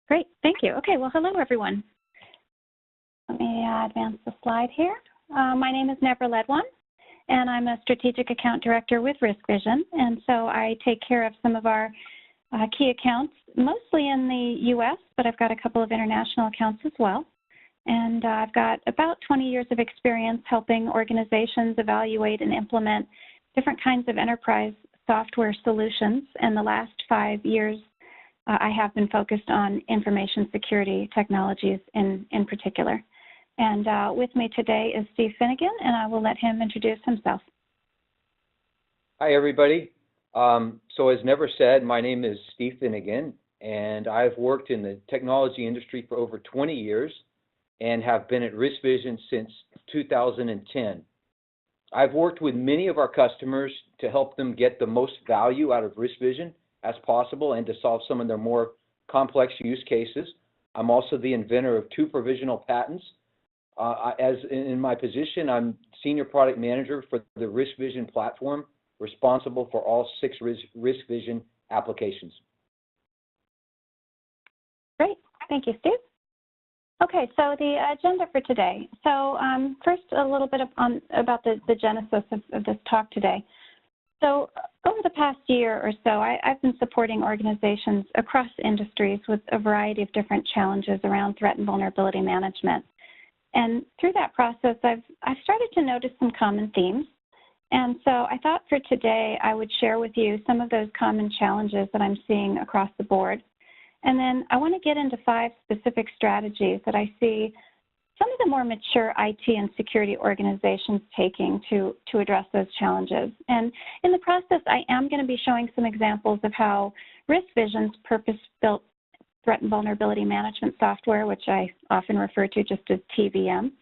Great, thank you. Okay, well, hello, everyone. Let me advance the slide here. My name is Nevra Ledwan, and I'm a Strategic Account Director with RiskVision, and so I take care of some of our key accounts, mostly in the U.S., but I've got a couple of international accounts as well. And I've got about 20 years of experience helping organizations evaluate and implement different kinds of enterprise software solutions. And the last 5 years, I have been focused on information security technologies in particular. And with me today is Steve Finnegan, and I will let him introduce himself. Hi, everybody. So as Nevra said, my name is Steve Finnegan, and I've worked in the technology industry for over 20 years and have been at RiskVision since 2010. I've worked with many of our customers to help them get the most value out of RiskVision as possible and to solve some of their more complex use cases. I'm also the inventor of 2 provisional patents. As in my position, I'm Senior Product Manager for the RiskVision platform, responsible for all 6 RiskVision applications. Great, thank you, Steve. Okay, so the agenda for today. So first, a little bit about the genesis of this talk today. So over the past year or so, I've been supporting organizations across industries with a variety of different challenges around threat and vulnerability management. And through that process, I've started to notice some common themes. And so I thought for today, I would share with you some of those common challenges that I'm seeing across the board. And then I want to get into 5 specific strategies that I see some of the more mature IT and security organizations taking to address those challenges. And in the process, I am going to be showing some examples of how RiskVision's purpose-built threat and vulnerability management software, which I often refer to just as TBM,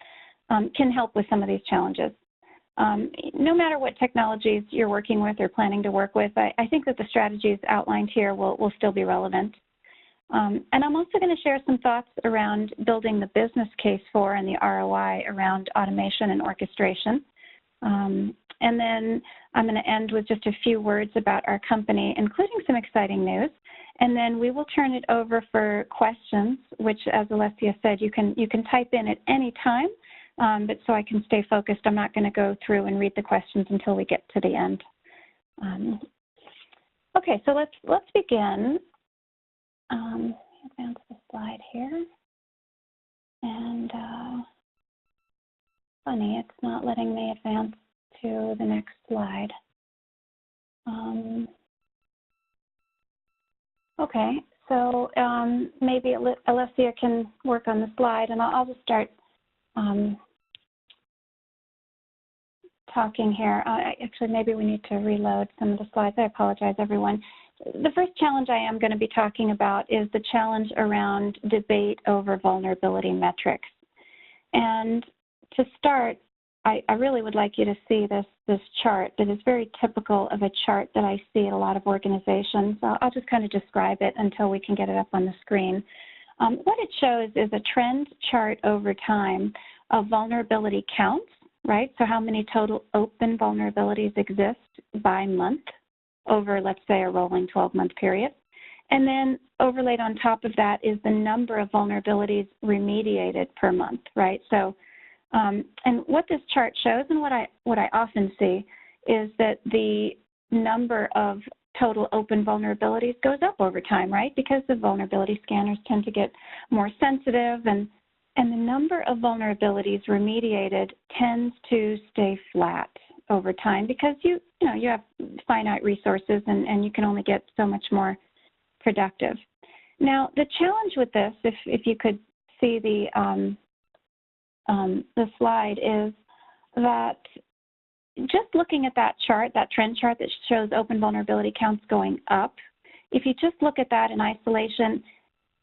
can help with some of these challenges. No matter what technologies you're working with or planning to work with, I think that the strategies outlined here will still be relevant. And I'm also going to share some thoughts around building the business case for and the ROI around automation and orchestration. And then I'm going to end with just a few words about our company, including some exciting news. And then we will turn it over for questions, which, as Alessia said, you can type in at any time. But so I can stay focused, I'm not going to go through and read the questions until we get to the end. Okay, so let's begin. Advance the slide here. And funny, it's not letting me advance to the next slide. Okay, so maybe Alessia can work on the slide, and I'll just start talking here. Actually, maybe we need to reload some of the slides. I apologize, everyone. The first challenge I am going to be talking about is the challenge around debate over vulnerability metrics. And to start, I really would like you to see this chart that is very typical of a chart that I see at a lot of organizations. I'll just kind of describe it until we can get it up on the screen. What it shows is a trend chart over time of vulnerability counts, right? So how many total open vulnerabilities exist by month over, let's say, a rolling 12-month period. And then overlaid on top of that is the number of vulnerabilities remediated per month, right? So, and what this chart shows and what I often see is that the number of total open vulnerabilities goes up over time, right? Because the vulnerability scanners tend to get more sensitive, and the number of vulnerabilities remediated tends to stay flat over time because you have finite resources and you can only get so much more productive. Now, the challenge with this, if you could see the slide, is that just looking at that chart, that trend chart that shows open vulnerability counts going up, if you just look at that in isolation,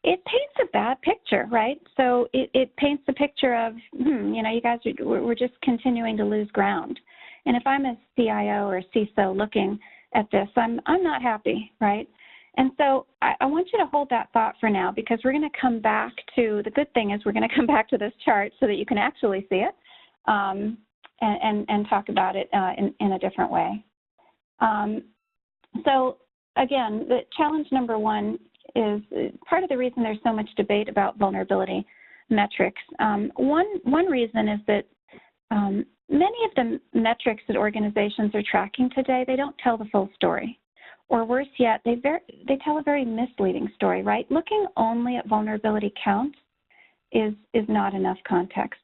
it paints a bad picture, right? So it paints a picture of, you guys, we're just continuing to lose ground. And if I'm a CIO or a CISO looking at this, I'm not happy, right? And so I want you to hold that thought for now, because we're going to come back to, the good thing is we're going to come back to this chart so that you can actually see it and talk about it in a different way. So again, the challenge number 1 is part of the reason there's so much debate about vulnerability metrics. One reason is that many of the metrics that organizations are tracking today, they don't tell the full story. Or worse yet, they tell a very misleading story, right? Looking only at vulnerability counts is not enough context.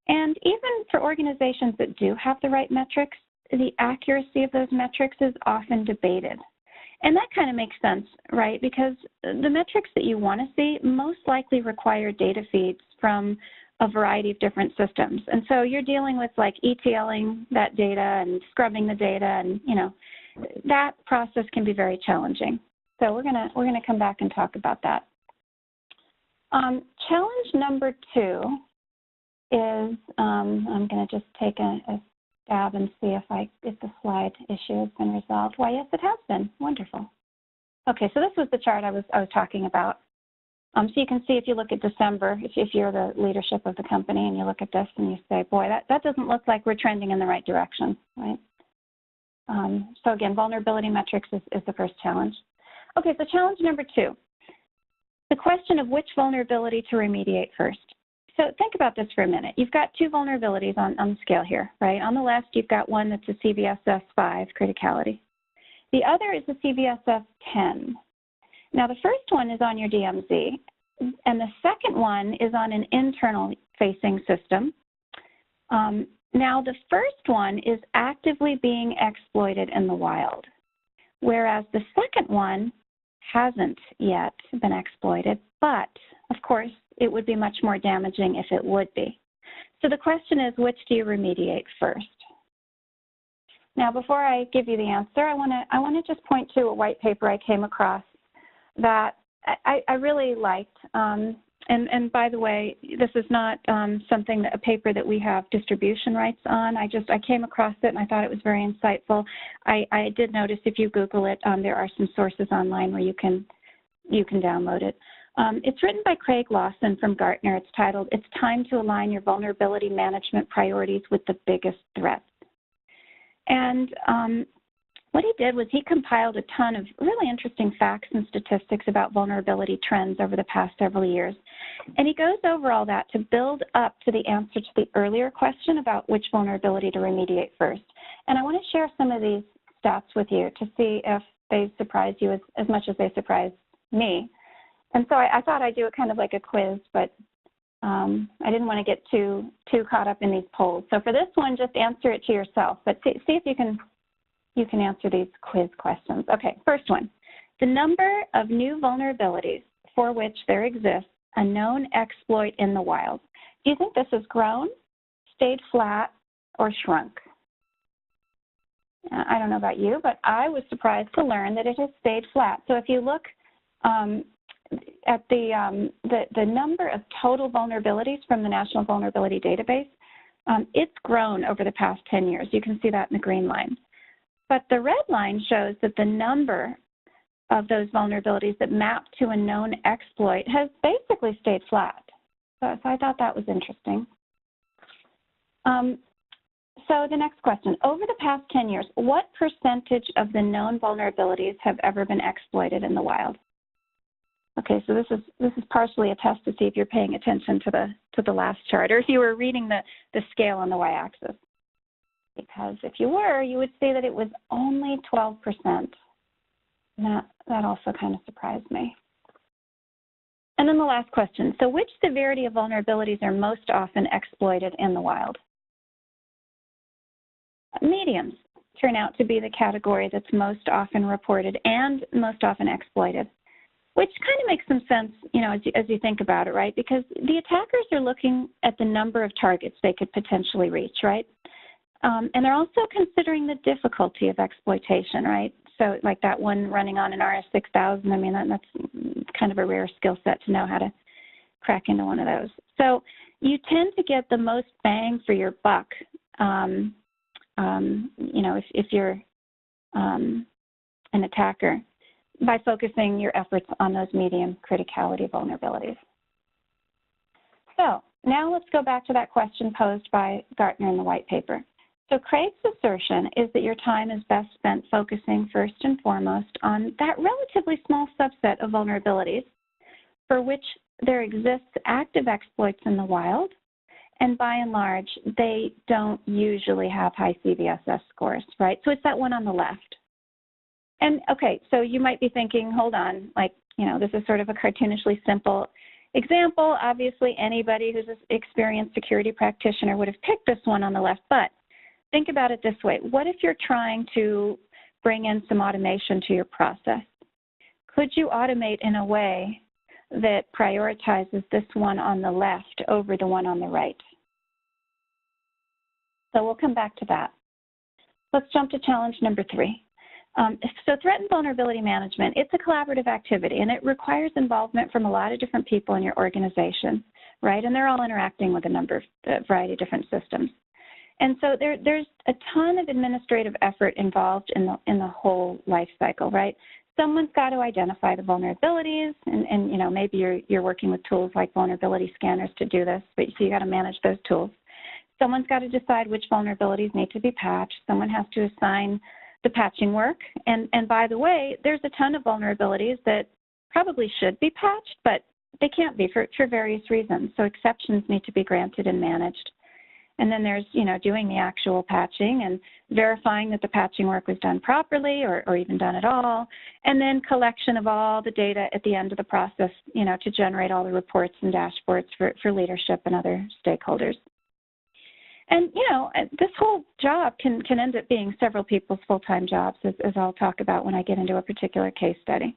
And even for organizations that do have the right metrics, the accuracy of those metrics is often debated. And that kind of makes sense, right? Because the metrics that you want to see most likely require data feeds from a variety of different systems. And so you're dealing with like ETLing that data and scrubbing the data, and that process can be very challenging. So we're gonna come back and talk about that. Challenge number 2 is, I'm going to just take a stab and see if the slide issue has been resolved. Why, yes, it has been. Wonderful. Okay, so this was the chart I was talking about. So you can see if you look at December, if you're the leadership of the company and you look at this and you say, boy, that doesn't look like we're trending in the right direction, right? So again, vulnerability metrics is the first challenge. Okay, so challenge number 2, the question of which vulnerability to remediate first. So think about this for a minute. You've got 2 vulnerabilities on the scale here, right? On the left, you've got one that's a CVSS 5 criticality. The other is a CVSS 10. Now, the first one is on your DMZ, and the second one is on an internal-facing system. Now, the first one is actively being exploited in the wild, whereas the second one hasn't yet been exploited, but, of course, it would be much more damaging if it would be. So the question is, which do you remediate first? Now, before I give you the answer, I want to just point to a white paper I came across that I really liked. And by the way, this is not a paper that we have distribution rights on. I came across it and I thought it was very insightful. I did notice if you Google it, there are some sources online where you can download it. It's written by Craig Lawson from Gartner. It's titled, "It's Time to Align Your Vulnerability Management Priorities with the Biggest Threats." And what he did was he compiled a ton of really interesting facts and statistics about vulnerability trends over the past several years. And he goes over all that to build up to the answer to the earlier question about which vulnerability to remediate first. And I want to share some of these stats with you to see if they surprise you as much as they surprised me. And so I thought I'd do it kind of like a quiz, but I didn't want to get too caught up in these polls. So for this one, just answer it to yourself, but see if you can answer these quiz questions. Okay, first one. The number of new vulnerabilities for which there exists a known exploit in the wild. Do you think this has grown, stayed flat, or shrunk? I don't know about you, but I was surprised to learn that it has stayed flat. So if you look at the number of total vulnerabilities from the National Vulnerability Database, it's grown over the past 10 years. You can see that in the green line. But the red line shows that the number of those vulnerabilities that map to a known exploit has basically stayed flat. So I thought that was interesting. So the next question, over the past 10 years, what percentage of the known vulnerabilities have ever been exploited in the wild? Okay, so this is partially a test to see if you're paying attention to the last chart, or if you were reading the scale on the y-axis. Because if you were, you would see that it was only 12%. That also kind of surprised me. And then the last question. So which severity of vulnerabilities are most often exploited in the wild? Mediums turn out to be the category that's most often reported and most often exploited, which kind of makes some sense, as you think about it, right? Because the attackers are looking at the number of targets they could potentially reach, right? And they're also considering the difficulty of exploitation, right? So like that one running on an RS-6000, I mean, that's kind of a rare skill set to know how to crack into one of those. So you tend to get the most bang for your buck, if you're an attacker, by focusing your efforts on those medium criticality vulnerabilities. So now let's go back to that question posed by Gartner in the white paper. So Craig's assertion is that your time is best spent focusing first and foremost on that relatively small subset of vulnerabilities for which there exists active exploits in the wild, and by and large, they don't usually have high CVSS scores, right? So it's that one on the left. And okay, so you might be thinking, hold on, like, this is sort of a cartoonishly simple example. Obviously, anybody who's an experienced security practitioner would have picked this one on the left, but think about it this way. What if you're trying to bring in some automation to your process? Could you automate in a way that prioritizes this one on the left over the one on the right? So we'll come back to that. Let's jump to challenge number 3. So threat and vulnerability management, it's a collaborative activity, and it requires involvement from a lot of different people in your organization, right? And they're all interacting with a variety of different systems. And so there's a ton of administrative effort involved in the whole life cycle, right? Someone's got to identify the vulnerabilities, and maybe you're working with tools like vulnerability scanners to do this, but so you got to manage those tools. Someone's got to decide which vulnerabilities need to be patched. Someone has to assign the patching work. And by the way, there's a ton of vulnerabilities that probably should be patched, but they can't be for various reasons. So exceptions need to be granted and managed. And then there's, doing the actual patching and verifying that the patching work was done properly or even done at all. And then collection of all the data at the end of the process, to generate all the reports and dashboards for leadership and other stakeholders. And, this whole job can end up being several people's full-time jobs, as I'll talk about when I get into a particular case study.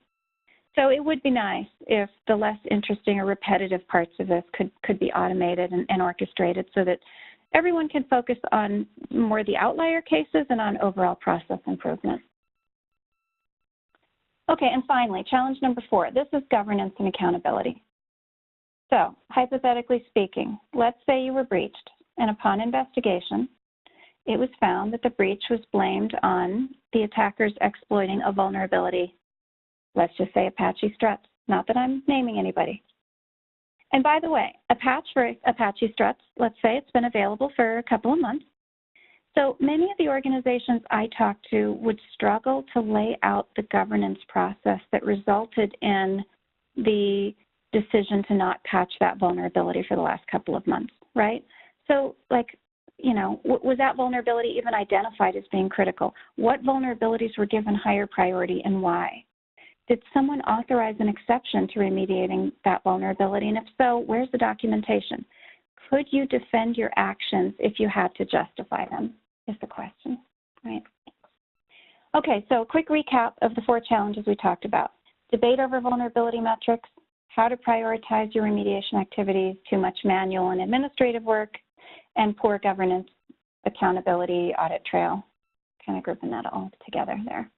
So it would be nice if the less interesting or repetitive parts of this could be automated and orchestrated so that everyone can focus on more the outlier cases and on overall process improvement. Okay, and finally, challenge number 4. This is governance and accountability. So, hypothetically speaking, let's say you were breached, and upon investigation, it was found that the breach was blamed on the attackers exploiting a vulnerability, let's just say Apache Struts, not that I'm naming anybody. And by the way, a patch for Apache Struts, let's say it's been available for a couple of months. So many of the organizations I talked to would struggle to lay out the governance process that resulted in the decision to not patch that vulnerability for the last couple of months, right? So, was that vulnerability even identified as being critical? What vulnerabilities were given higher priority and why? Did someone authorize an exception to remediating that vulnerability? And if so, where's the documentation? Could you defend your actions if you had to justify them, is the question, right? Okay, so a quick recap of the 4 challenges we talked about. Debate over vulnerability metrics, how to prioritize your remediation activities, too much manual and administrative work, and poor governance, accountability, audit trail, kind of grouping that all together there.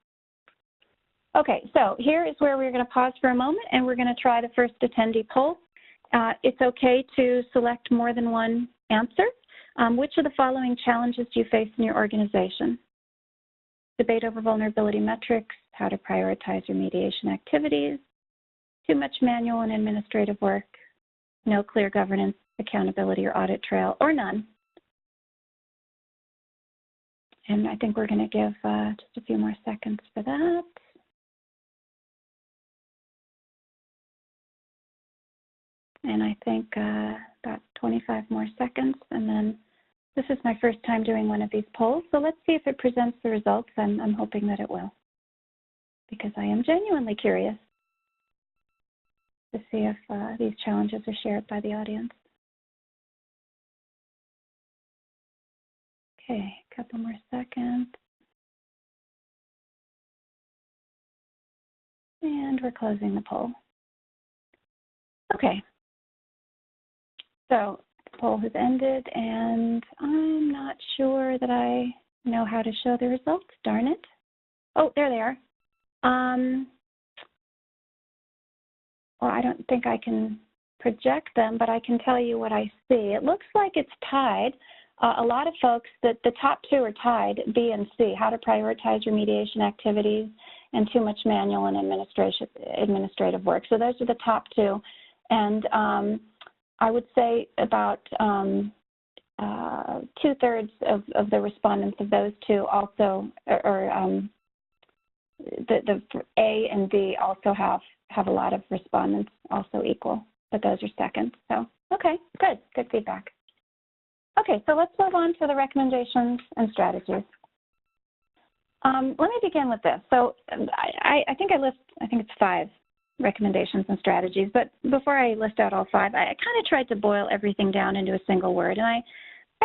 Okay, so here is where we're going to pause for a moment, and we're going to try the first attendee poll. It's okay to select more than one answer. Which of the following challenges do you face in your organization? Debate over vulnerability metrics, how to prioritize remediation activities, too much manual and administrative work, no clear governance, accountability, or audit trail, or none. And I think we're going to give just a few more seconds for that. And I think about 25 more seconds, and then this is my first time doing one of these polls, so let's see if it presents the results. I'm hoping that it will, because I am genuinely curious to see if these challenges are shared by the audience. Okay, a couple more seconds. And we're closing the poll. Okay. So the poll has ended, and I'm not sure that I know how to show the results. Darn it. Oh, there they are. Well, I don't think I can project them, but I can tell you what I see. It looks like it's tied. A lot of folks, the top 2 are tied, B and C, how to prioritize remediation activities and too much manual and administrative work. So those are the top 2. And I would say about 2/3 of the respondents of those two also, the A and B also have a lot of respondents also equal, but those are second. So, okay, good feedback. Okay, so let's move on to the recommendations and strategies. Let me begin with this. So I think it's 5 recommendations and strategies, but before I list out all 5, I kind of tried to boil everything down into a single word, and I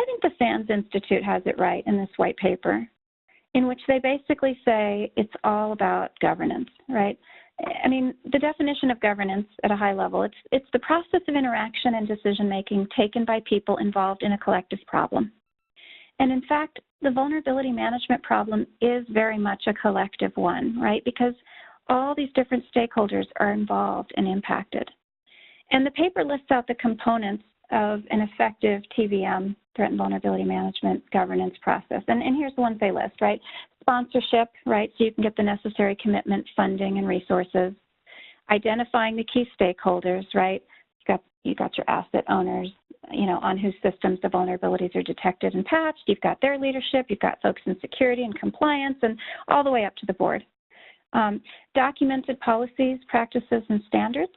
think the SANS Institute has it right in this white paper, in which they basically say it's all about governance, right? I mean, the definition of governance at a high level, it's the process of interaction and decision-making taken by people involved in a collective problem. And in fact, the vulnerability management problem is very much a collective one, right? Because all these different stakeholders are involved and impacted. And the paper lists out the components of an effective TVM, threat and vulnerability management governance process. And here's the ones they list, right? Sponsorship, right? So you can get the necessary commitment, funding, and resources. Identifying the key stakeholders, right? You got your asset owners, on whose systems the vulnerabilities are detected and patched. You've got their leadership. You've got folks in security and compliance, and all the way up to the board. Documented policies, practices, and standards.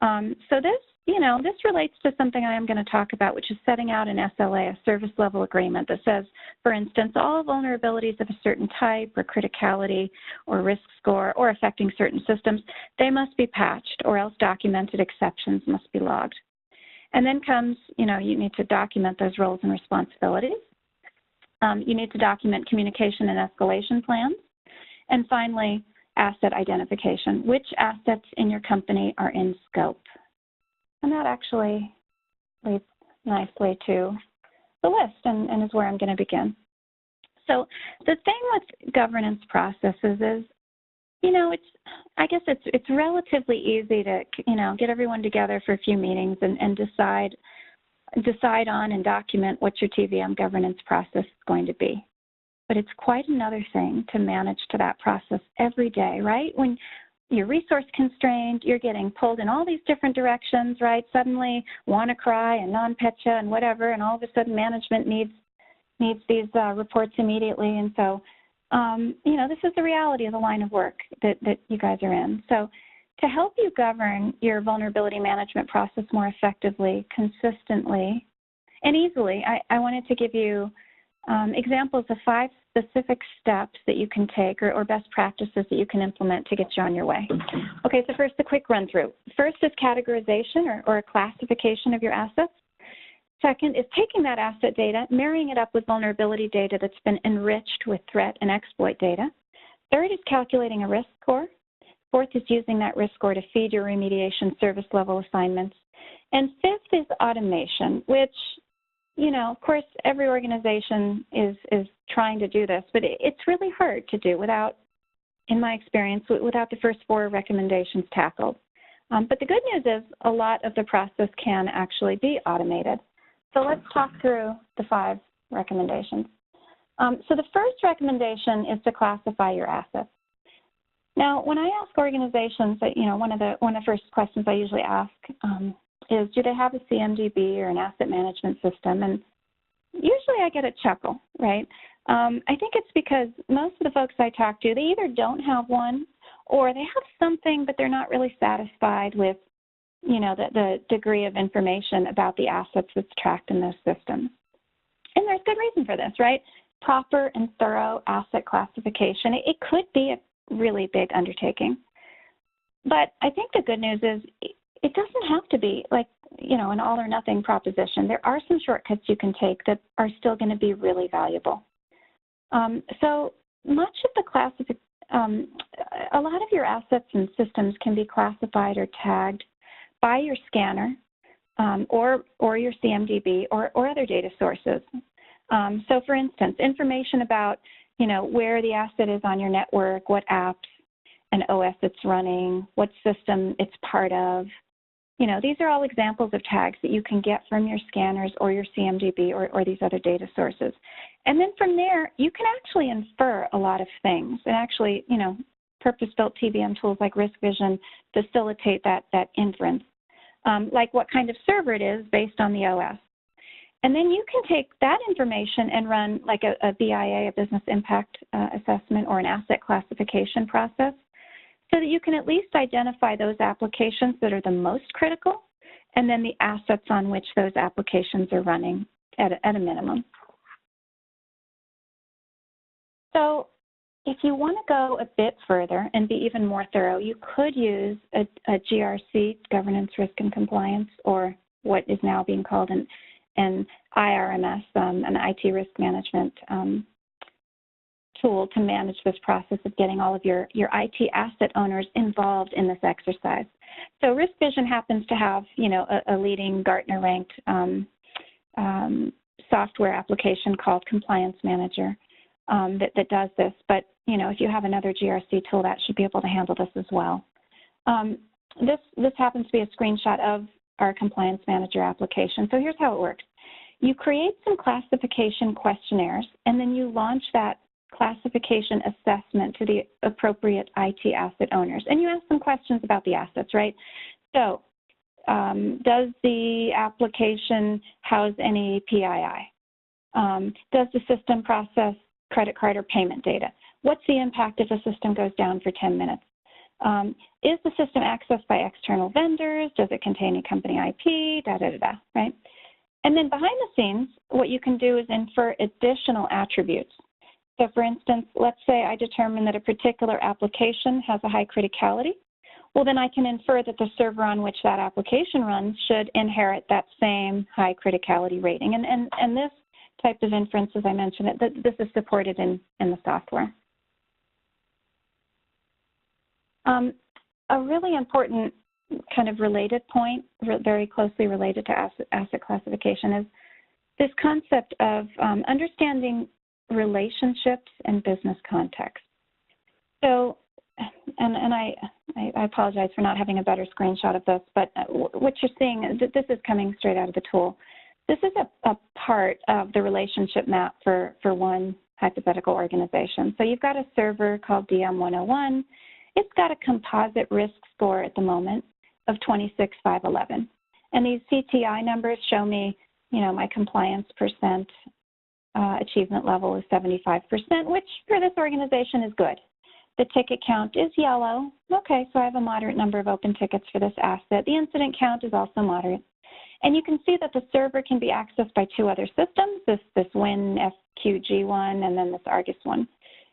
So this relates to something I am going to talk about, which is setting out an SLA, a service level agreement that says, for instance, all vulnerabilities of a certain type or criticality or risk score or affecting certain systems, they must be patched, or else documented exceptions must be logged. And then comes, you need to document those roles and responsibilities. You need to document communication and escalation plans. And finally, asset identification. Which assets in your company are in scope? And that actually leads nicely to the list and is where I'm going to begin. So the thing with governance processes is, it's relatively easy to, get everyone together for a few meetings and decide on and document what your TVM governance process is going to be. But it's quite another thing to manage to that process every day, right? When you're resource constrained, you're getting pulled in all these different directions, right? Suddenly WannaCry and NotPetya and whatever, and all of a sudden management needs these reports immediately. And so, this is the reality of the line of work that you guys are in. So to help you govern your vulnerability management process more effectively, consistently, and easily, I wanted to give you examples of 5 specific steps that you can take or best practices that you can implement to get you on your way. Okay, so first, a quick run through. First is categorization or a classification of your assets. Second is taking that asset data, marrying it up with vulnerability data that's been enriched with threat and exploit data. Third is calculating a risk score. Fourth is using that risk score to feed your remediation service level assignments. And fifth is automation, which, of course, every organization is trying to do this, but it's really hard to do without, in my experience, without the first 4 recommendations tackled. But the good news is a lot of the process can actually be automated. So let's talk through the 5 recommendations. So the first recommendation is to classify your assets. Now, when I ask organizations, one of the first questions I usually ask is, do they have a CMDB or an asset management system? And usually I get a chuckle, right? I think it's because most of the folks I talk to, they either don't have one or they have something, but they're not really satisfied with, the degree of information about the assets that's tracked in those systems. And there's good reason for this, right? Proper and thorough asset classification, it could be a really big undertaking. But I think the good news is it doesn't have to be like, an all or nothing proposition. There are some shortcuts you can take that are still going to be really valuable. So much of the a lot of your assets and systems can be classified or tagged by your scanner or your CMDB or other data sources. So for instance, information about, where the asset is on your network, what apps and OS it's running, what system it's part of. These are all examples of tags that you can get from your scanners or your CMDB or these other data sources. And then from there, you can actually infer a lot of things. And actually, purpose-built TBM tools like RiskVision facilitate that inference, like what kind of server it is based on the OS. And then you can take that information and run like a BIA, a business impact assessment, or an asset classification process, so that you can at least identify those applications that are the most critical, and then the assets on which those applications are running at a minimum. So if you want to go a bit further and be even more thorough, you could use a GRC, Governance, Risk, and Compliance, or what is now being called an IRMS, an IT risk management tool to manage this process of getting all of your IT asset owners involved in this exercise. So RiskVision happens to have, you know, a leading Gartner-ranked software application called Compliance Manager that does this. But, you know, if you have another GRC tool, that should be able to handle this as well. This happens to be a screenshot of our Compliance Manager application. So here's how it works. You create some classification questionnaires, and then you launch that classification assessment to the appropriate IT asset owners. And you ask some questions about the assets, right? So does the application house any PII? Does the system process credit card or payment data? What's the impact if a system goes down for 10 minutes? Is the system accessed by external vendors? Does it contain a company IP? Right? And then behind the scenes, what you can do is infer additional attributes. So for instance, let's say I determine that a particular application has a high criticality. Well, then I can infer that the server on which that application runs should inherit that same high criticality rating. And this type of inference, as I mentioned, this is supported in the software. A really important kind of related point, very closely related to asset classification, is this concept of understanding relationships and business context. So, and I apologize for not having a better screenshot of this, but what you're seeing, this is coming straight out of the tool. This is a part of the relationship map for one hypothetical organization. So you've got a server called DM101. It's got a composite risk score at the moment of 26,511. And these CTI numbers show me, you know, my compliance percent achievement level is 75%, which for this organization is good. The ticket count is yellow. Okay, so I have a moderate number of open tickets for this asset. The incident count is also moderate. And you can see that the server can be accessed by two other systems, this WinFQG one and then this Argus one.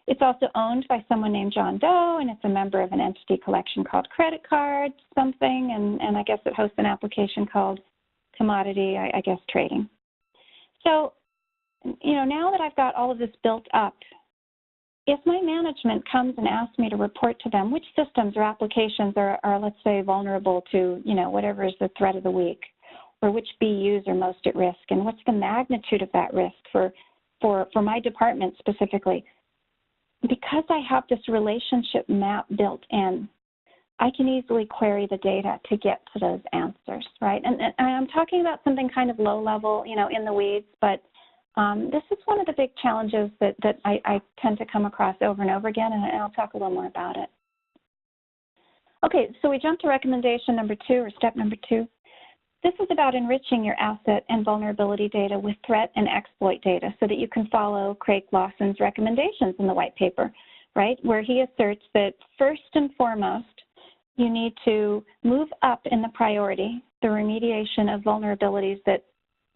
It's also owned by someone named John Doe, and it's a member of an entity collection called Credit Card something, and I guess it hosts an application called Commodity, I guess, Trading. So, you know, now that I've got all of this built up, if my management comes and asks me to report to them which systems or applications are let's say, vulnerable to, you know, whatever is the threat of the week, or which BUs are most at risk, and what's the magnitude of that risk for my department specifically, because I have this relationship map built in, I can easily query the data to get to those answers, right? And I'm talking about something kind of low level, you know, in the weeds, but this is one of the big challenges that I tend to come across over and over again, and I'll talk a little more about it. Okay, so we jump to recommendation number 2, or step number 2. This is about enriching your asset and vulnerability data with threat and exploit data so that you can follow Craig Lawson's recommendations in the white paper, right, where he asserts that first and foremost, you need to move up in the priority the remediation of vulnerabilities that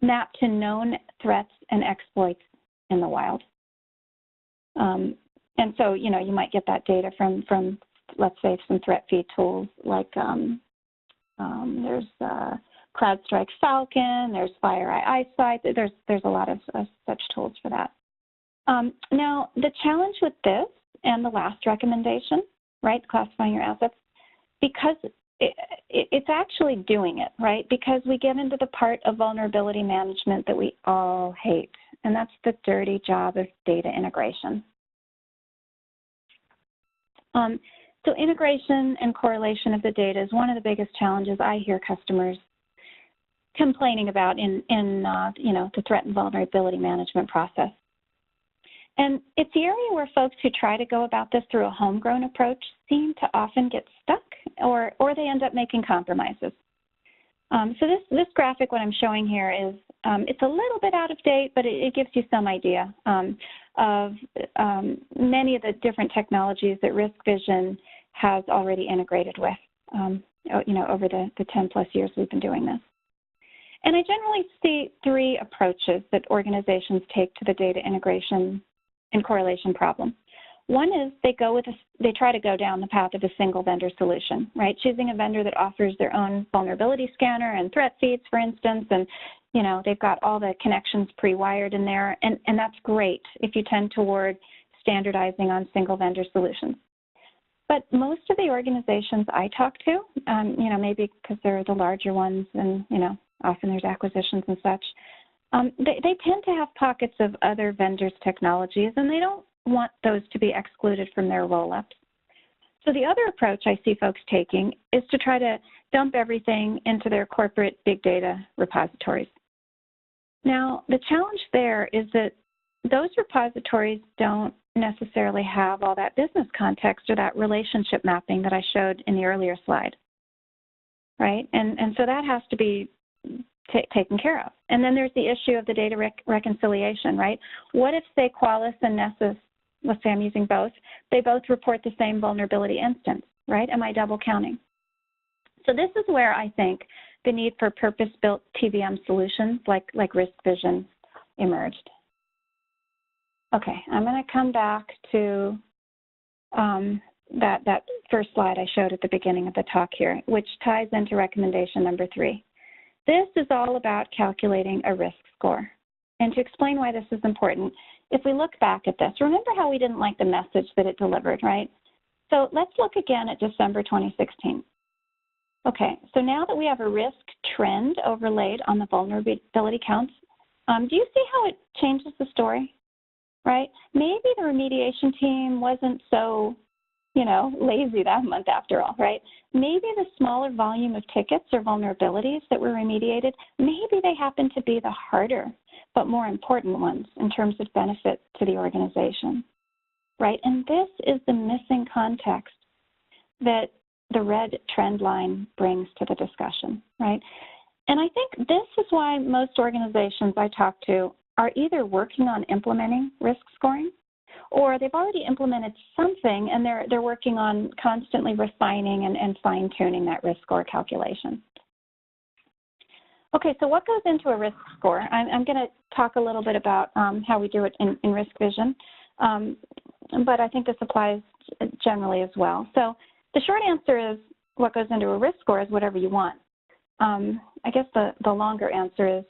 map to known threats and exploits in the wild. And so, you know, you might get that data from let's say, some threat feed tools like there's CrowdStrike Falcon, there's FireEye Eyesight, there's a lot of such tools for that. Now, the challenge with this and the last recommendation, right, classifying your assets, because it's actually doing it, right, because we get into the part of vulnerability management that we all hate, and that's the dirty job of data integration. So integration and correlation of the data is one of the biggest challenges I hear customers complaining about in you know, the threat and vulnerability management process. And it's the area where folks who try to go about this through a homegrown approach seem to often get stuck, or they end up making compromises. So this graphic, what I'm showing here, is it's a little bit out of date, but it gives you some idea of many of the different technologies that RiskVision has already integrated with, over the 10+ years we've been doing this. And I generally see three approaches that organizations take to the data integration and correlation problem. One is they try to go down the path of a single vendor solution, right? Choosing a vendor that offers their own vulnerability scanner and threat feeds, for instance, and they've got all the connections pre-wired in there, and that's great if you tend toward standardizing on single vendor solutions. But most of the organizations I talk to, maybe because they're the larger ones and, often there's acquisitions and such, they tend to have pockets of other vendors' technologies, and they don't want those to be excluded from their roll-ups. So the other approach I see folks taking is to try to dump everything into their corporate big data repositories. Now, the challenge there is that those repositories don't necessarily have all that business context or that relationship mapping that I showed in the earlier slide, right? And so that has to be taken care of. And then there's the issue of the data reconciliation, right? What if, say, Qualys and Nessus, let's say I'm using both, they both report the same vulnerability instance, right? Am I double counting? So this is where I think the need for purpose-built TBM solutions like RiskVision emerged. Okay, I'm going to come back to that first slide I showed at the beginning of the talk here, which ties into recommendation number 3. This is all about calculating a risk score. And to explain why this is important, if we look back at this, remember how we didn't like the message that it delivered, right? So let's look again at December 2016. Okay, so now that we have a risk trend overlaid on the vulnerability counts, do you see how it changes the story, right? Maybe the remediation team wasn't so, lazy that month after all, right? Maybe the smaller volume of tickets or vulnerabilities that were remediated, maybe they happen to be the harder but more important ones in terms of benefit to the organization, right? And this is the missing context that the red trend line brings to the discussion, right? And I think this is why most organizations I talk to are either working on implementing risk scoring, or they've already implemented something and they're working on constantly refining and fine-tuning that risk score calculation. Okay, so what goes into a risk score? I'm going to talk a little bit about how we do it in RiskVision, but I think this applies generally as well. So the short answer is what goes into a risk score is whatever you want. I guess the longer answer is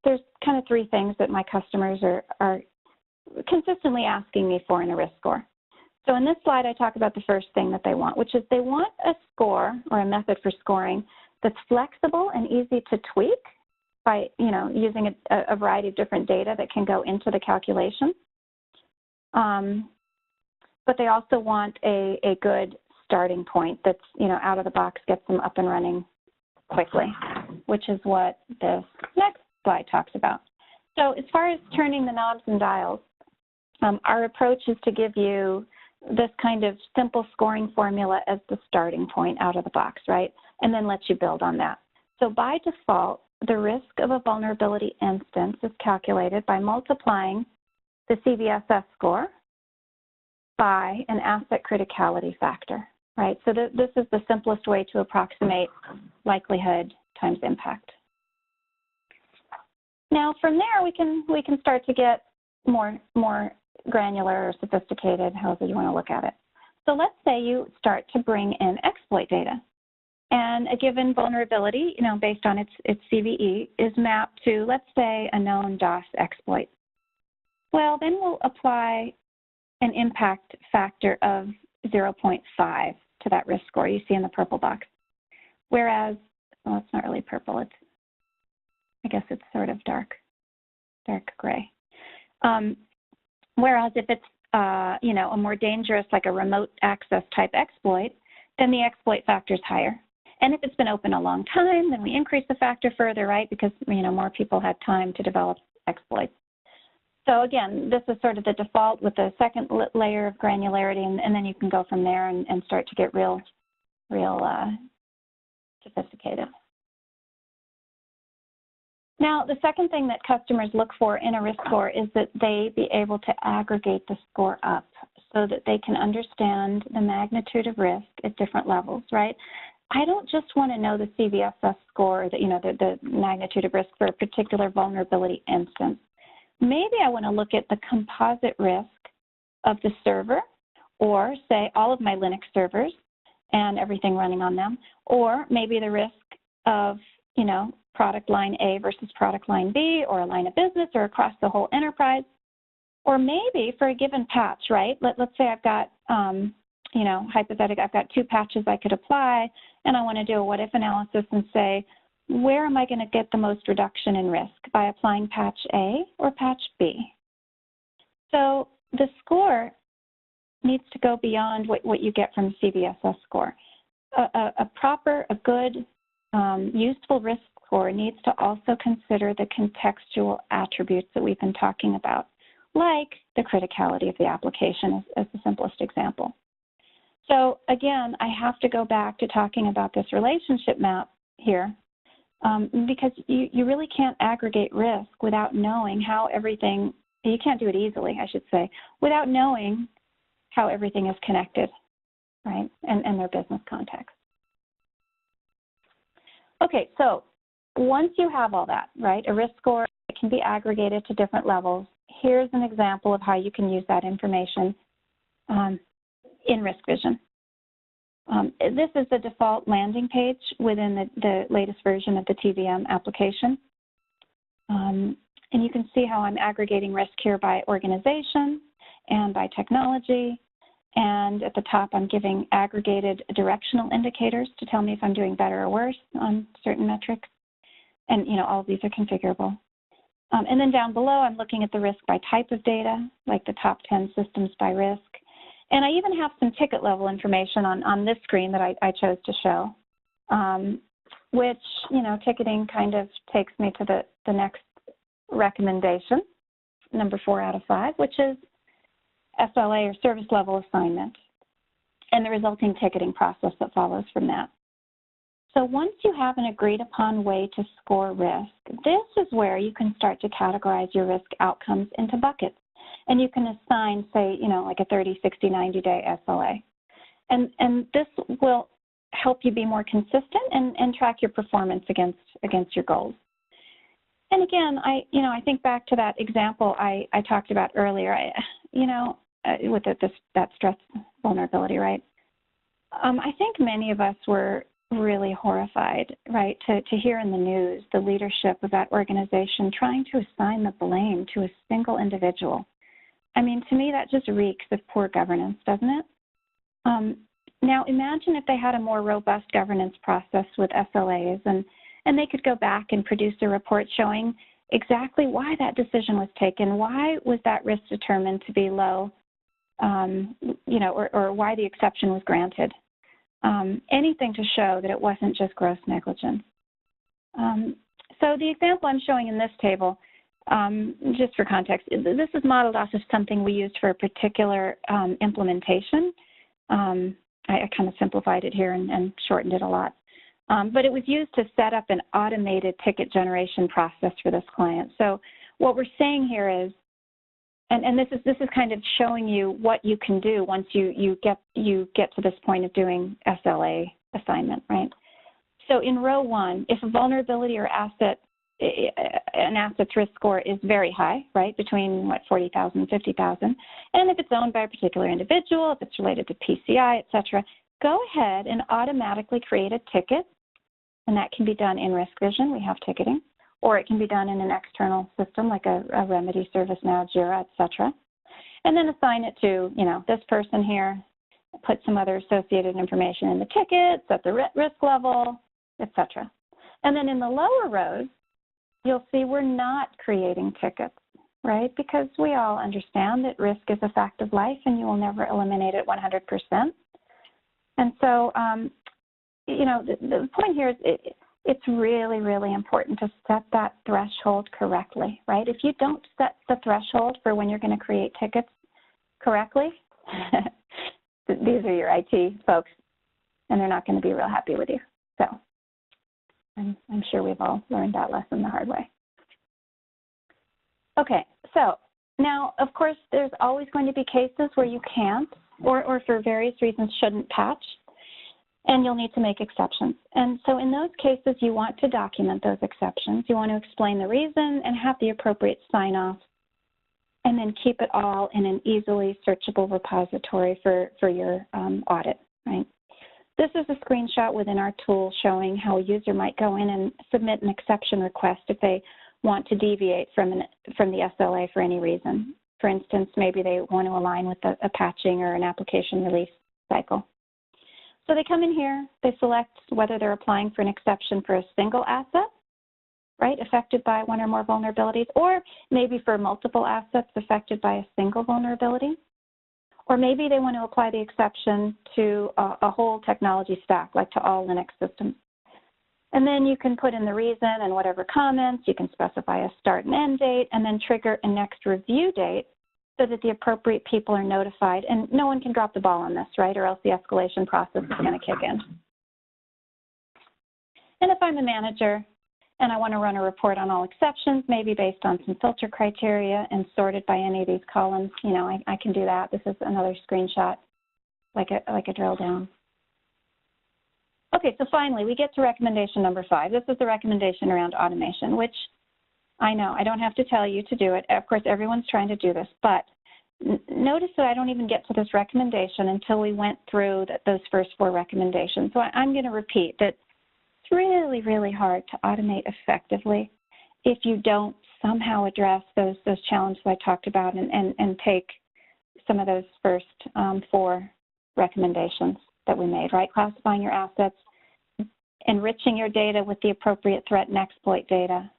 there's kind of 3 things that my customers are consistently asking me for in a risk score. So in this slide, I talk about the first thing that they want, which is they want a score or a method for scoring that's flexible and easy to tweak by, using a variety of different data that can go into the calculation. But they also want a good starting point that's, out of the box, gets them up and running quickly, which is what this next slide talks about. So as far as turning the knobs and dials, our approach is to give you this kind of simple scoring formula as the starting point out of the box, right? And then let you build on that. So by default, the risk of a vulnerability instance is calculated by multiplying the CVSS score by an asset criticality factor, right? So this is the simplest way to approximate likelihood times impact. Now from there, we can start to get more granular or sophisticated, however you want to look at it. So let's say you start to bring in exploit data, and a given vulnerability, based on its CVE, is mapped to, let's say, a known DOS exploit. Well, then we'll apply an impact factor of 0.5 to that risk score you see in the purple box. Whereas, well, it's not really purple. I guess it's sort of dark gray. Whereas if it's, a more dangerous, like a remote access type exploit, then the exploit factor is higher. And if it's been open a long time, then we increase the factor further, right? Because, more people had time to develop exploits. So again, this is sort of the default with the second layer of granularity, and then you can go from there and start to get real sophisticated. Now, the second thing that customers look for in a risk score is that they be able to aggregate the score up so that they can understand the magnitude of risk at different levels, right? I don't just want to know the CVSS score, the magnitude of risk for a particular vulnerability instance. Maybe I want to look at the composite risk of the server, or say all of my Linux servers and everything running on them, or maybe the risk of, product line A versus product line B, or a line of business, or across the whole enterprise. Or maybe for a given patch, right? Let's say I've got, hypothetically, I've got 2 patches I could apply, and I want to do a what-if analysis and say, where am I going to get the most reduction in risk, by applying patch A or patch B? So the score needs to go beyond what you get from a CVSS score. A good, useful risk score needs to also consider the contextual attributes that we've been talking about, like the criticality of the application as the simplest example. So again, I have to go back to talking about this relationship map here, because you really can't aggregate risk without knowing how everything, you can't do it easily, I should say, without knowing how everything is connected, right, and their business context. Okay, so once you have all that, right, a risk score can be aggregated to different levels. Here's an example of how you can use that information in RiskVision. This is the default landing page within the latest version of the TBM application. And you can see how I'm aggregating risk here by organization and by technology. And at the top, I'm giving aggregated directional indicators to tell me if I'm doing better or worse on certain metrics. And, all of these are configurable. And then down below, I'm looking at the risk by type of data, like the top 10 systems by risk. And I even have some ticket level information on this screen that I chose to show, which, ticketing kind of takes me to the next recommendation, number 4 out of 5, which is SLA or service level assignment, and the resulting ticketing process that follows from that. So once you have an agreed upon way to score risk, this is where you can start to categorize your risk outcomes into buckets. And you can assign, say, like a 30, 60, 90-day SLA. And this will help you be more consistent and track your performance against your goals. And again, I think back to that example I talked about earlier, with that stress vulnerability, right? I think many of us were really horrified, right, to hear in the news the leadership of that organization trying to assign the blame to a single individual. I mean, to me, that just reeks of poor governance, doesn't it? Now, imagine if they had a more robust governance process with SLAs, and they could go back and produce a report showing exactly why that decision was taken, why was that risk determined to be low, or why the exception was granted. Anything to show that it wasn't just gross negligence. So the example I'm showing in this table, just for context, this is modeled off of something we used for a particular implementation. I kind of simplified it here and shortened it a lot. But it was used to set up an automated ticket generation process for this client. So what we're saying here is, and this is kind of showing you what you can do once you get to this point of doing SLA assignment, right? So in row 1, if a vulnerability or an asset's risk score is very high, right, between 40,000 and 50,000, and if it's owned by a particular individual, if it's related to PCI, et cetera, go ahead and automatically create a ticket, and that can be done in RiskVision. We have ticketing. Or it can be done in an external system like a Remedy, ServiceNow, Jira, et cetera. And then assign it to, this person here, put some other associated information in the ticket, set the risk level, et cetera. And then in the lower rows, you'll see we're not creating tickets, right? Because we all understand that risk is a fact of life and you will never eliminate it 100%. And so, the point here is it's really, really important to set that threshold correctly, right? If you don't set the threshold for when you're going to create tickets correctly, these are your IT folks, and they're not going to be real happy with you. So I'm sure we've all learned that lesson the hard way. Okay, so now, of course, there's always going to be cases where you can't or for various reasons shouldn't patch, and you'll need to make exceptions. And so in those cases, you want to document those exceptions. You want to explain the reason and have the appropriate sign-off, and then keep it all in an easily searchable repository for your audit, right? This is a screenshot within our tool showing how a user might go in and submit an exception request if they want to deviate from the SLA for any reason. For instance, maybe they want to align with a patching or an application release cycle. So they come in here, they select whether they're applying for an exception for a single asset, right, affected by one or more vulnerabilities, or maybe for multiple assets affected by a single vulnerability. Or maybe they want to apply the exception to a whole technology stack, like to all Linux systems. And then you can put in the reason and whatever comments, you can specify a start and end date, and then trigger a next review date so that the appropriate people are notified. And no one can drop the ball on this, right, or else the escalation process is going to kick in. And if I'm a manager and I want to run a report on all exceptions, maybe based on some filter criteria and sorted by any of these columns, you know, I can do that. This is another screenshot, like a drill down. Okay, so finally, we get to recommendation number 5. This is the recommendation around automation, which I know I don't have to tell you to do it. Of course, everyone's trying to do this, but notice that I don't even get to this recommendation until we went through those first 4 recommendations. So I'm going to repeat that it's really, really hard to automate effectively if you don't somehow address those challenges I talked about and take some of those first 4 recommendations that we made, right? Classifying your assets, enriching your data with the appropriate threat and exploit data,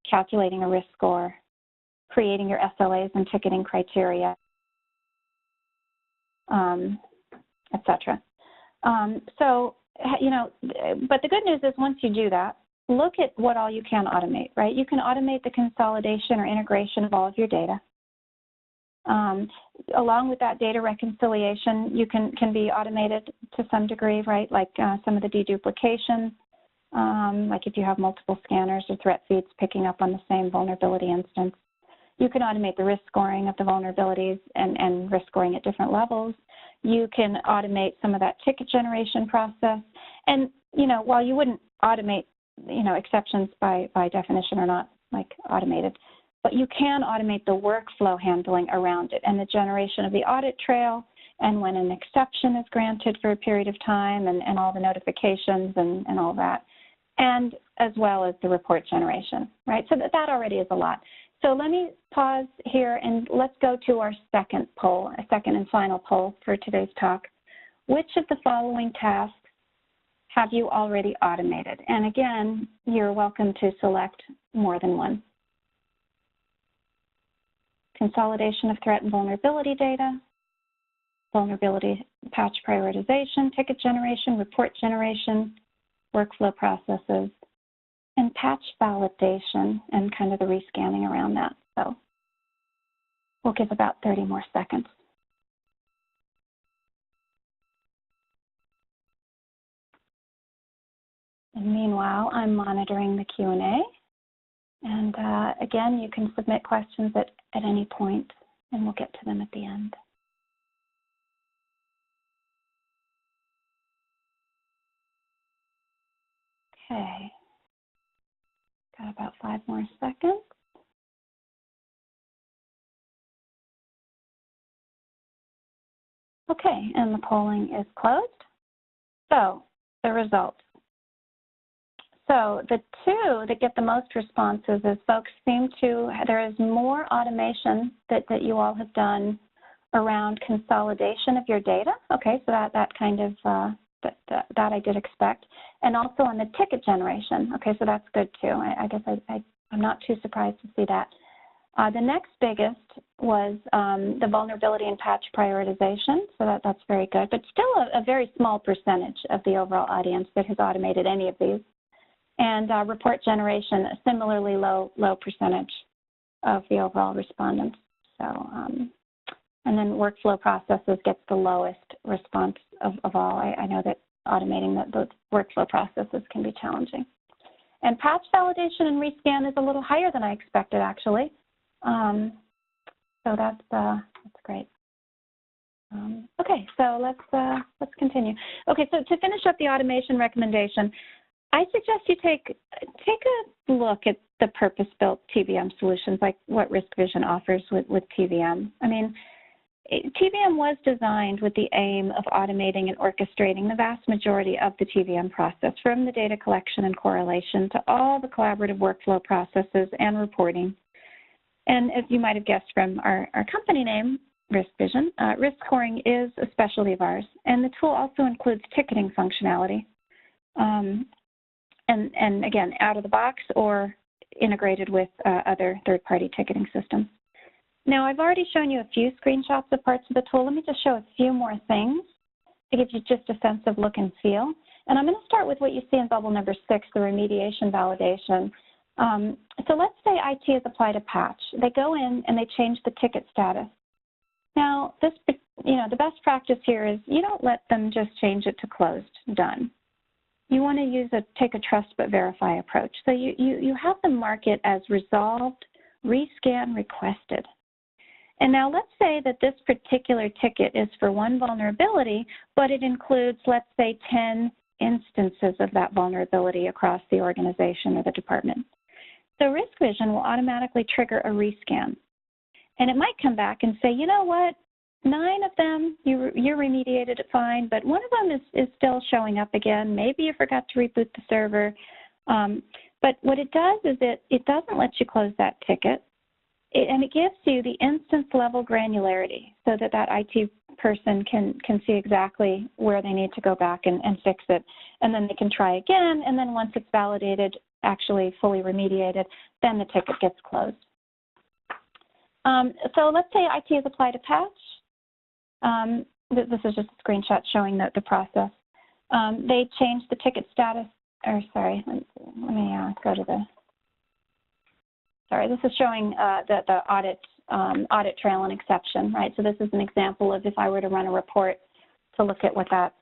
calculating a risk score, creating your SLAs and ticketing criteria, et cetera. So, you know, but the good news is once you do that, look at what all you can automate, right? You can automate the consolidation or integration of all of your data. Along with that data reconciliation, you can be automated to some degree, right? Like some of the deduplication, like if you have multiple scanners or threat feeds picking up on the same vulnerability instance. You can automate the risk scoring of the vulnerabilities and risk scoring at different levels. You can automate some of that ticket generation process. And, you know, while you wouldn't automate, you know, exceptions by definition are not like automated, but you can automate the workflow handling around it and the generation of the audit trail and when an exception is granted for a period of time and all the notifications and all that, and as well as the report generation, right? So that already is a lot. So let me pause here and let's go to our second poll, a second and final poll for today's talk. Which of the following tasks have you already automated? And again, you're welcome to select more than one. Consolidation of threat and vulnerability data, vulnerability patch prioritization, ticket generation, report generation, workflow processes, and patch validation and kind of the rescanning around that. So we'll give about 30 more seconds. And meanwhile, I'm monitoring the Q&A. And again, you can submit questions at any point, and we'll get to them at the end. Okay. Got about 5 more seconds. Okay, and the polling is closed. So the results. So the 2 that get the most responses is folks seem to, there is more automation that you all have done around consolidation of your data. Okay, so that kind of, that I did expect. And also on the ticket generation. Okay, so that's good too. I guess I'm not too surprised to see that. The next biggest was the vulnerability and patch prioritization. So that's very good, but still a very small percentage of the overall audience that has automated any of these. And report generation, a similarly low percentage of the overall respondents. So, and then workflow processes gets the lowest response of all. I know that automating those workflow processes can be challenging. And patch validation and rescan is a little higher than I expected, actually. So that's great. Okay, so let's continue. Okay, so to finish up the automation recommendation, I suggest you take a look at the purpose-built TBM solutions, like what RiskVision offers with TBM. I mean, TBM was designed with the aim of automating and orchestrating the vast majority of the TBM process, from the data collection and correlation to all the collaborative workflow processes and reporting. And as you might have guessed from our company name, RiskVision, risk scoring is a specialty of ours, and the tool also includes ticketing functionality, and again, out of the box or integrated with other third-party ticketing systems. Now, I've already shown you a few screenshots of parts of the tool. Let me just show a few more things to give you just a sense of look and feel. And I'm going to start with what you see in bubble number 6, the remediation validation. So let's say IT has applied a patch. They go in and they change the ticket status. Now, the best practice here is you don't let them just change it to closed, done. You want to take a trust but verify approach. So you have them mark it as resolved, rescan, requested. And now let's say that this particular ticket is for one vulnerability, but it includes, let's say, 10 instances of that vulnerability across the organization or the department. So RiskVision will automatically trigger a rescan. And it might come back and say, you know what, 9 of them, you remediated it fine, but one of them is still showing up again. Maybe you forgot to reboot the server. But what it does is it doesn't let you close that ticket. And it gives you the instance level granularity so that IT person can see exactly where they need to go back and fix it. And then they can try again, and then once it's validated, actually fully remediated, then the ticket gets closed. So let's say IT has applied a patch. This is just a screenshot showing the process. They changed the ticket status, or sorry, let me go to the, sorry, this is showing the audit trail and exception, right? So this is an example of if I were to run a report to look at what that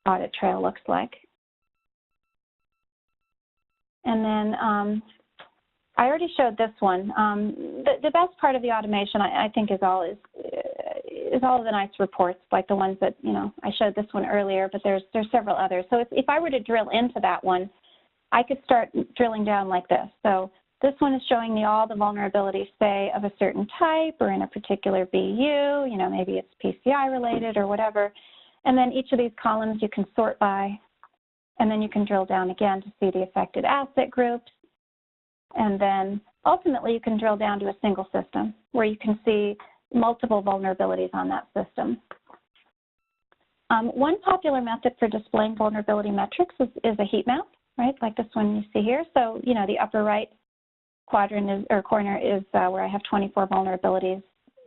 audit trail looks like. And then I already showed this one. The best part of the automation, I think, is all of the nice reports, like the ones that, I showed this one earlier, but there's several others. So if I were to drill into that one, I could start drilling down like this. So this one is showing me all the vulnerabilities, say, of a certain type or in a particular BU, maybe it's PCI related or whatever. And then each of these columns you can sort by, and then you can drill down again to see the affected asset groups. And then ultimately you can drill down to a single system where you can see multiple vulnerabilities on that system. One popular method for displaying vulnerability metrics is a heat map, right? Like this one you see here. So, the upper right quadrant corner is where I have 24 vulnerabilities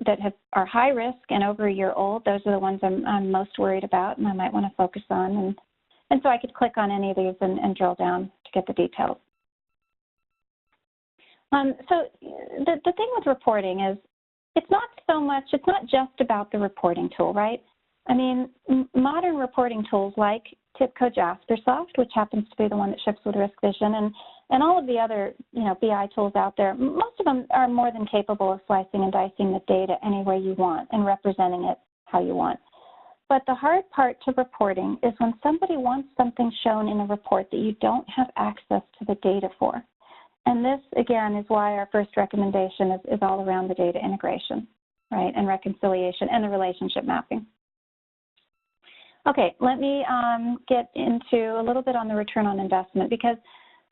that are high risk and over a year old. Those are the ones I'm most worried about and I might want to focus on. And so I could click on any of these and drill down to get the details. So the thing with reporting is it's not just about the reporting tool, right? I mean, modern reporting tools like TIBCO JasperSoft, which happens to be the one that ships with RiskVision, and all of the other, BI tools out there, most of them are more than capable of slicing and dicing the data any way you want and representing it how you want. But the hard part to reporting is when somebody wants something shown in a report that you don't have access to the data for. And this, again, is why our first recommendation is all around the data integration, right, and reconciliation and the relationship mapping. Okay, let me get into a little bit on the return on investment, because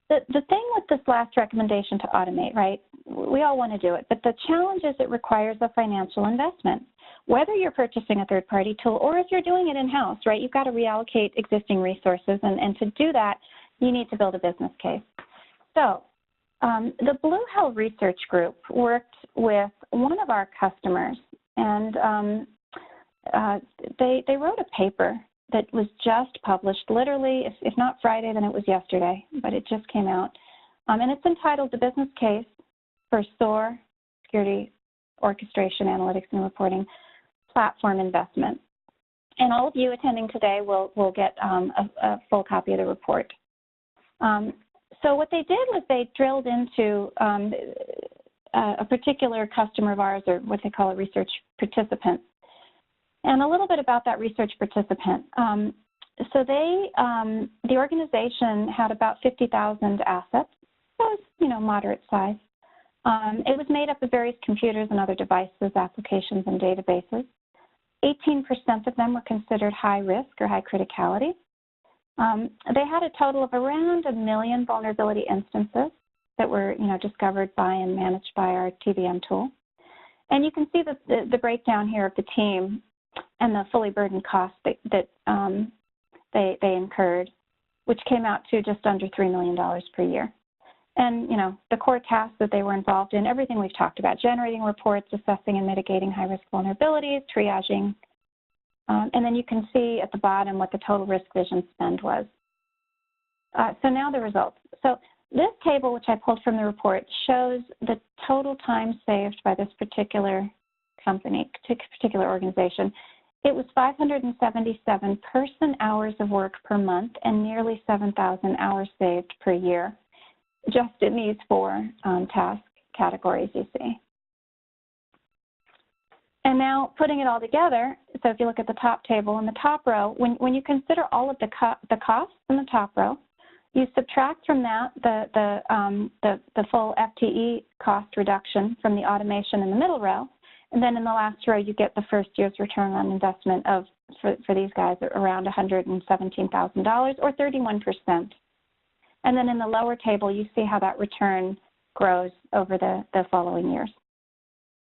the thing with this last recommendation to automate, right, we all want to do it, but the challenge is it requires a financial investment. Whether you're purchasing a third-party tool or if you're doing it in-house, right, you've got to reallocate existing resources, and to do that, you need to build a business case. So the Blue Hill Research Group worked with one of our customers, and they wrote a paper that was just published, literally, if not Friday, then it was yesterday, but it just came out. And it's entitled The Business Case for SOAR, Security Orchestration, Analytics, and Reporting Platform Investment. And all of you attending today will get a full copy of the report. So what they did was they drilled into a particular customer of ours, or what they call a research participant. And a little bit about that research participant. So the organization had about 50,000 assets, so it was, moderate size. It was made up of various computers and other devices, applications, and databases. 18% of them were considered high risk or high criticality. They had a total of around 1 million vulnerability instances that were, discovered by and managed by our TBM tool. And you can see the breakdown here of the team and the fully burdened costs that they incurred, which came out to just under $3 million per year. And, the core tasks that they were involved in, everything we've talked about, generating reports, assessing and mitigating high-risk vulnerabilities, triaging. And then you can see at the bottom what the total RiskVision spend was. So now the results. So this table, which I pulled from the report, shows the total time saved by this particular company, particular organization. It was 577 person-hours of work per month and nearly 7,000 hours saved per year, just in these 4 task categories you see. And now putting it all together, so if you look at the top table in the top row, when you consider all of the costs in the top row, you subtract from that the full FTE cost reduction from the automation in the middle row, and then in the last row you get the first year's return on investment of, for these guys, around $117,000 or 31%. And then in the lower table, you see how that return grows over the following years.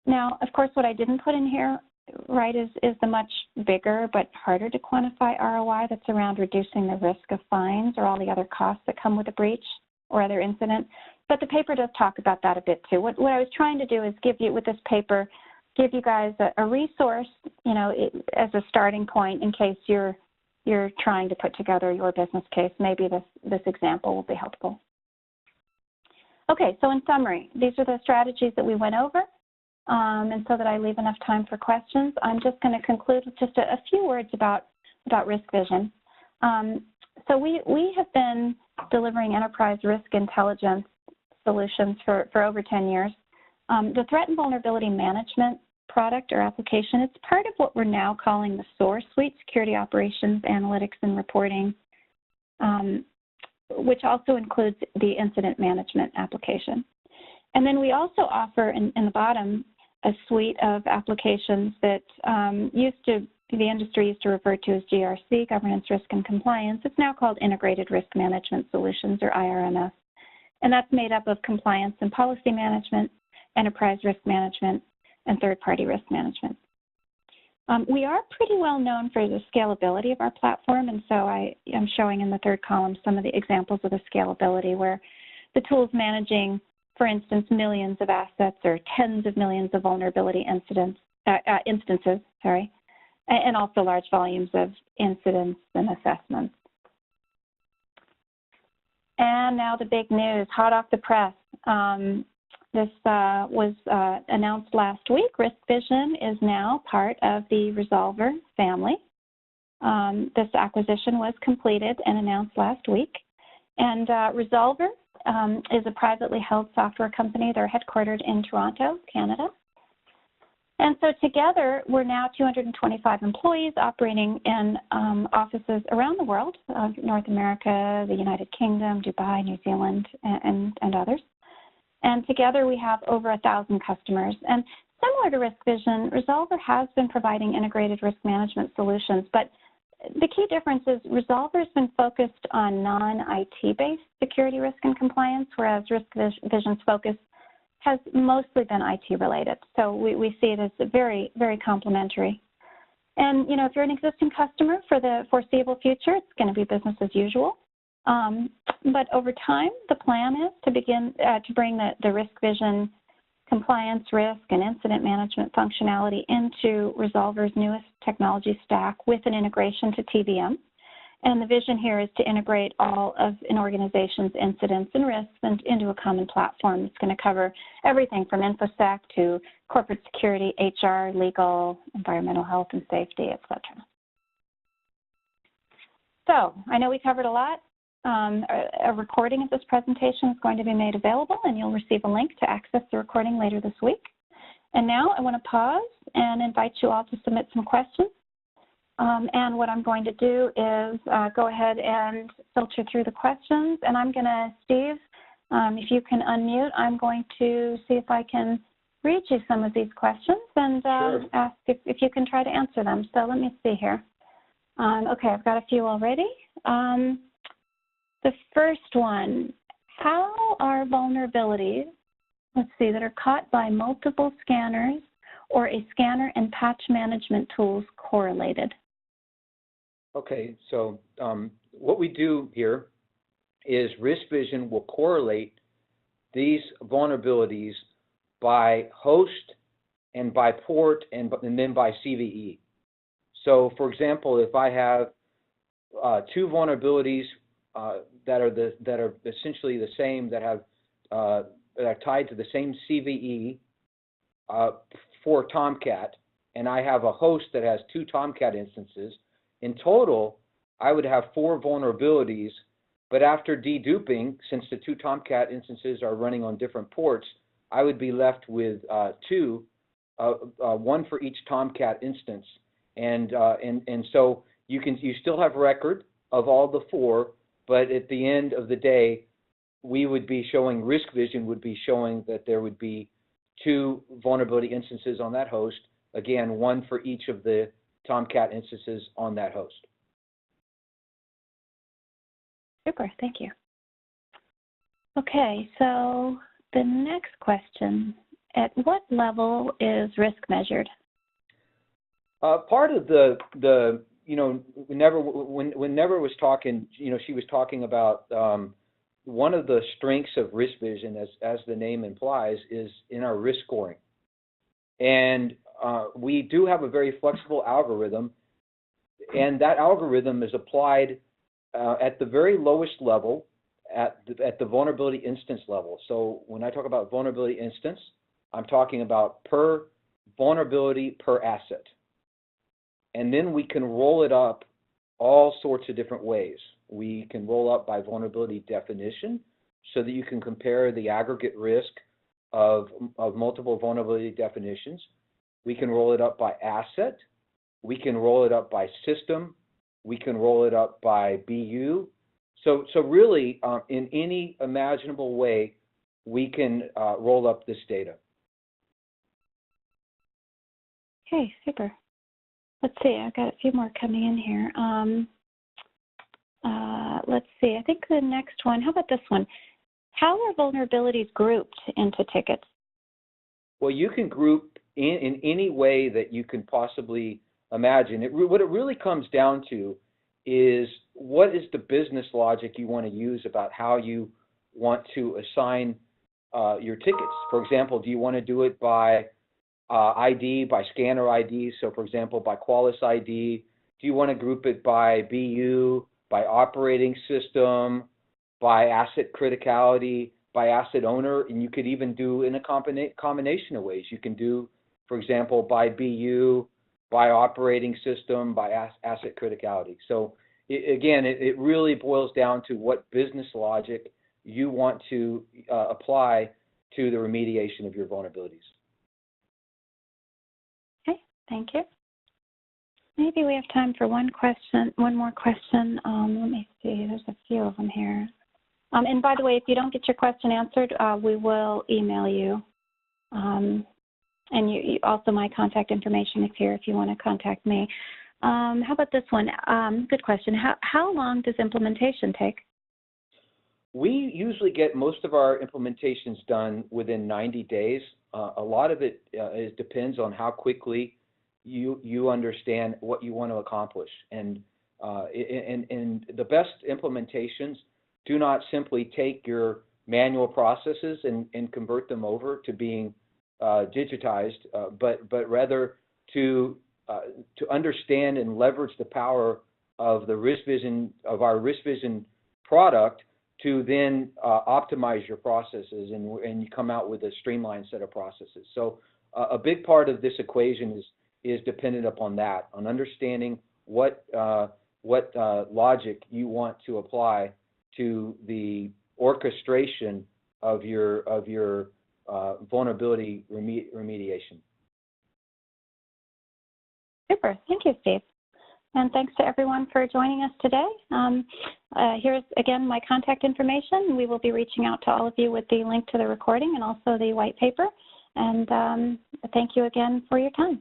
Now, of course, what I didn't put in here, right, is the much bigger but harder to quantify ROI that's around reducing the risk of fines or all the other costs that come with a breach or other incident. But the paper does talk about that a bit too. What I was trying to do is give you, with this paper, give you guys a resource, as a starting point in case you're trying to put together your business case. Maybe this example will be helpful. Okay, so in summary, these are the strategies that we went over. And so that I leave enough time for questions, I'm just going to conclude with just a few words about RiskVision. So we have been delivering enterprise risk intelligence solutions for over 10 years. The threat and vulnerability management product or application, it's part of what we're now calling the SOAR suite, Security Operations, Analytics, and Reporting, which also includes the incident management application. And then we also offer in the bottom a suite of applications that the industry used to refer to as GRC, Governance, Risk, and Compliance. It's now called Integrated Risk Management Solutions, or IRMS. And that's made up of compliance and policy management, enterprise risk management, and third-party risk management. We are pretty well known for the scalability of our platform, and so I am showing in the third column some of the examples of the scalability where the tool's managing, for instance, millions of assets or tens of millions of vulnerability instances, and also large volumes of incidents and assessments. And now the big news, hot off the press. This was announced last week. RiskVision is now part of the Resolver family. This acquisition was completed and announced last week. And Resolver is a privately held software company. They're headquartered in Toronto, Canada. And so together, we're now 225 employees operating in offices around the world, North America, the United Kingdom, Dubai, New Zealand, and others. And together, we have over 1,000 customers. And similar to RiskVision, Resolver has been providing integrated risk management solutions, but the key difference is Resolver's been focused on non-IT-based security risk and compliance, whereas RiskVision's focus has mostly been IT-related. So we see it as very, very complementary. And, if you're an existing customer for the foreseeable future, it's going to be business as usual. But over time, the plan is to begin to bring the RiskVision compliance, risk, and incident management functionality into Resolver's newest technology stack with an integration to TBM. And the vision here is to integrate all of an organization's incidents and risks into a common platform that's going to cover everything from InfoSec to corporate security, HR, legal, environmental health and safety, et cetera. So I know we covered a lot. a recording of this presentation is going to be made available, and you'll receive a link to access the recording later this week. And now I want to pause and invite you all to submit some questions. And what I'm going to do is go ahead and filter through the questions. And I'm going to, Steve, if you can unmute, I'm going to see if I can read you some of these questions and Sure. ask if you can try to answer them. So let me see here. Okay, I've got a few already. The first one, how are vulnerabilities, let's see, that are caught by multiple scanners or a scanner and patch management tools correlated? Okay, so what we do here is RiskVision will correlate these vulnerabilities by host and by port and then by CVE. So, for example, if I have two vulnerabilities that are essentially the same, that are tied to the same CVE for Tomcat, and I have a host that has two Tomcat instances, in total, I would have 4 vulnerabilities, but after deduping, since the two Tomcat instances are running on different ports, I would be left with 2, one for each Tomcat instance. And so you still have record of all the 4, but at the end of the day, we would be showing, RiskVision would be showing that there would be 2 vulnerability instances on that host. Again, 1 for each of the Tomcat instances on that host. Super, thank you. Okay, so the next question, at what level is risk measured? Part of the you know, when Never was talking, you know, she was talking about one of the strengths of RiskVision, as the name implies, is in our risk scoring. And we do have a very flexible algorithm, and that algorithm is applied at the very lowest level, at the vulnerability instance level. So when I talk about vulnerability instance, I'm talking about per vulnerability per asset. And then we can roll it up all sorts of different ways. We can roll up by vulnerability definition so that you can compare the aggregate risk of multiple vulnerability definitions. We can roll it up by asset. We can roll it up by system. We can roll it up by BU. So really, in any imaginable way, we can roll up this data. Okay, super. Let's see, I've got a few more coming in here. Let's see, I think the next one, how about this one? How are vulnerabilities grouped into tickets? Well, you can group in any way that you can possibly imagine. What it really comes down to is, what is the business logic you want to use about how you want to assign your tickets? For example, do you want to do it by ID, by scanner ID? So, for example, by Qualys ID. Do you want to group it by BU, by operating system, by asset criticality, by asset owner? And you could even do in a combination of ways. You can do, for example, by BU, by operating system, by asset criticality. So again, it really boils down to what business logic you want to apply to the remediation of your vulnerabilities. Okay, thank you. Maybe we have time for one more question. Let me see, there's a few of them here. And by the way, if you don't get your question answered, we will email you. And you also, my contact information is here if you want to contact me. How about this one? Good question. How long does implementation take? We usually get most of our implementations done within 90 days. A lot of it depends on how quickly you understand what you want to accomplish. And the best implementations do not simply take your manual processes and convert them over to being digitized, but rather to understand and leverage the power of the RiskVision, of our RiskVision product, to then optimize your processes and you come out with a streamlined set of processes. So a big part of this equation is dependent upon that, on understanding what logic you want to apply to the orchestration of your vulnerability remediation. Super. Thank you, Steve. And thanks to everyone for joining us today. Here's, again, my contact information. We will be reaching out to all of you with the link to the recording and also the white paper. And thank you again for your time.